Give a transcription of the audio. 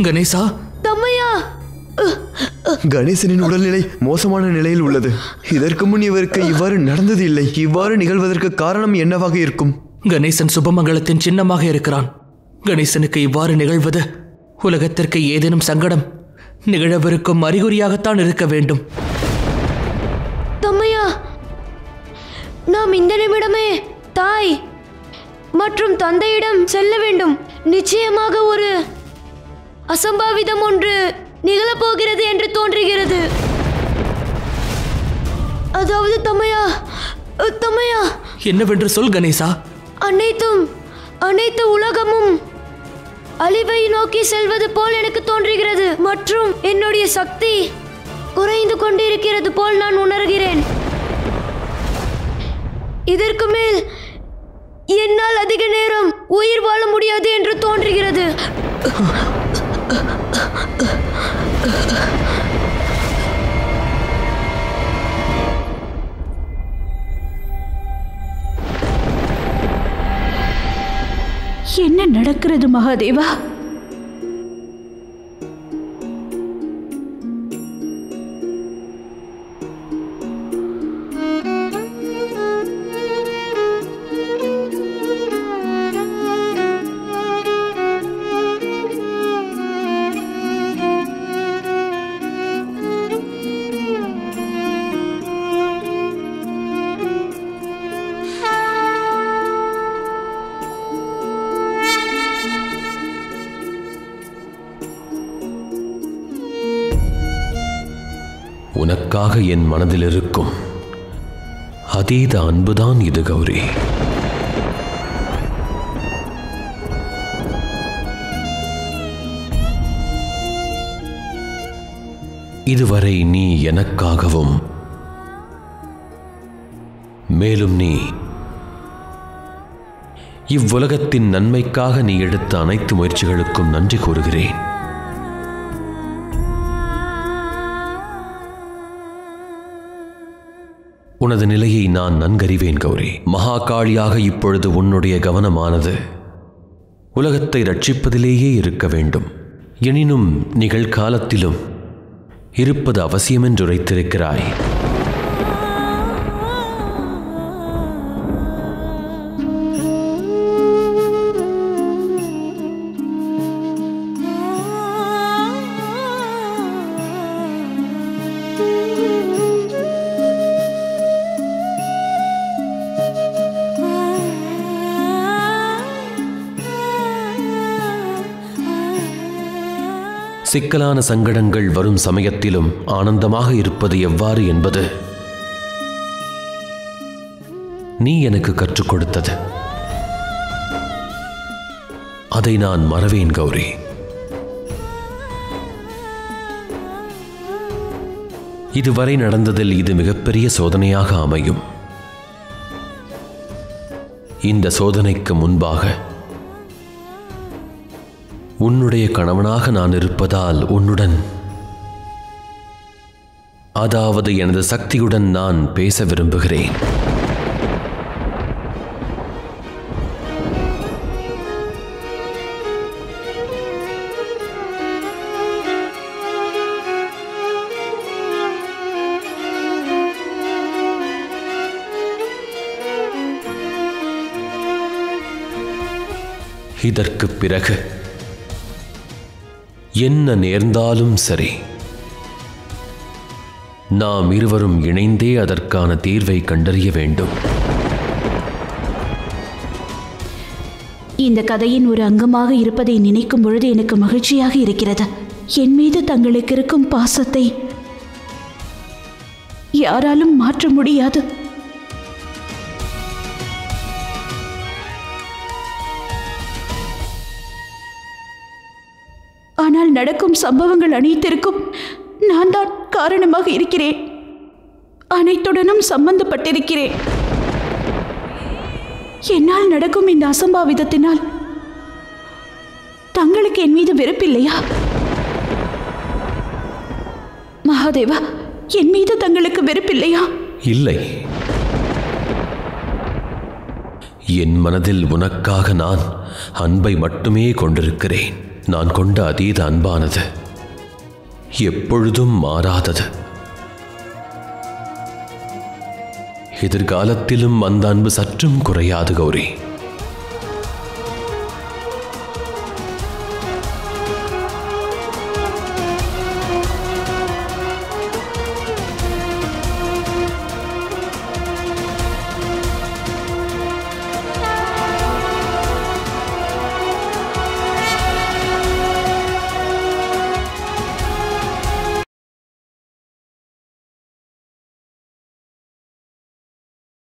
கணேசா, தம்மையா, கணேசனின் உடல்நிலை மோசமான நிலையில் உள்ளது. இதற்கு முன் இவருக்கு இவ்வாறு நடந்தது இல்லை. இவ்வாறு நிகழ்வதற்கு காரணம் என்னவாக இருக்கும்? கணேசன் சுபமங்கலத்தின் சின்னமாக இருக்கிறான். கணேசனுக்கு இவ்வாறு நிகழ்வது உலகத்திற்கு ஏதேனும் சங்கடம் நிகழவிருக்கும் அறிகுறியாகத்தான் இருக்க வேண்டும். தம்மையா, நாம் இந்த நிமிடமே தாய் மற்றும் தந்தையிடம் செல்ல வேண்டும். நிச்சயமாக ஒரு அசம்பாவிதம் ஒன்று நிகழப்போகிறது என்று தோன்றுகிறது. அதாவது தம்மையா, தம்மையா, என்னவென்று சொல் கணேசா. அனைத்து உலகமும் அழிவை நோக்கி செல்வது போல் எனக்கு தோன்றுகிறது. மற்றும் என்னுடைய சக்தி குறைந்து கொண்டிருக்கிறது போல் நான் உணர்கிறேன். இதற்கு மேல் என்னால் அதிக நேரம் உயிர் வாழ முடியாது என்று தோன்றுகிறது. என்ன நடக்கிறது மகாதேவா? உனக்காக என் மனதில் இருக்கும் அதீத அன்புதான் இது கௌரி. இதுவரை நீ எனக்காகவும் மேலும் நீ இவ்வுலகத்தின் நன்மைக்காக நீ எடுத்த அனைத்து முயற்சிகளுக்கும் நன்றி கூறுகிறேன். உனது நிலையை நான் நன்கறிவேன் கௌரி. மகாகாளியாக இப்பொழுது உன்னுடைய கவனமானது உலகத்தை ரட்சிப்பதிலேயே இருக்க வேண்டும். எனினும் நிகழ்காலத்திலும் இருப்பது அவசியமென்று உரைத்திருக்கிறாய். சிக்கலான சங்கடங்கள் வரும் சமயத்திலும் ஆனந்தமாக இருப்பது எவ்வாறு என்பது நீ எனக்கு கற்றுக் கொடுத்தது. அதை நான் மறவேன் கௌரி. இதுவரை நடந்ததில் இது மிகப்பெரிய சோதனையாக அமையும். இந்த சோதனைக்கு முன்பாக உன்னுடைய கணவனாக நான் இருப்பதால் உன்னுடன், அதாவது எனது சக்தியுடன் நான் பேச விரும்புகிறேன். இதற்கு பிறகு என்ன நேர்ந்தாலும் சரி, நாம் இருவரும் இணைந்தே அதற்கான தீர்வை கண்டறிய வேண்டும். இந்த கதையின் ஒரு அங்கமாக இருப்பதை நினைக்கும் பொழுது எனக்கு மகிழ்ச்சியாக இருக்கிறது. என் மீது தங்களுக்கு இருக்கும் பாசத்தை யாராலும் மாற்ற முடியாது. ஆனால் நடக்கும் சம்பவங்கள் அனைத்திற்கும் நான் தான் காரணமாக இருக்கிறேன். அனைத்துடனும் சம்பந்தப்பட்டிருக்கிறேன். என்னால் நடக்கும் இந்த அசம்பாவிதத்தினால் தங்களுக்கு என் மீது வெறுப்பில்லையா? மகாதேவா, என் மீது தங்களுக்கு வெறுப்பில்லையா? இல்லை. என் மனதில் உனக்காக நான் அன்பை மட்டுமே கொண்டிருக்கிறேன். நான் கொண்ட அதீத அன்பானது எப்பொழுதும் மாறாதது. எதிர்காலத்திலும் அந்த அன்பு சற்றும் குறையாது கௌரி.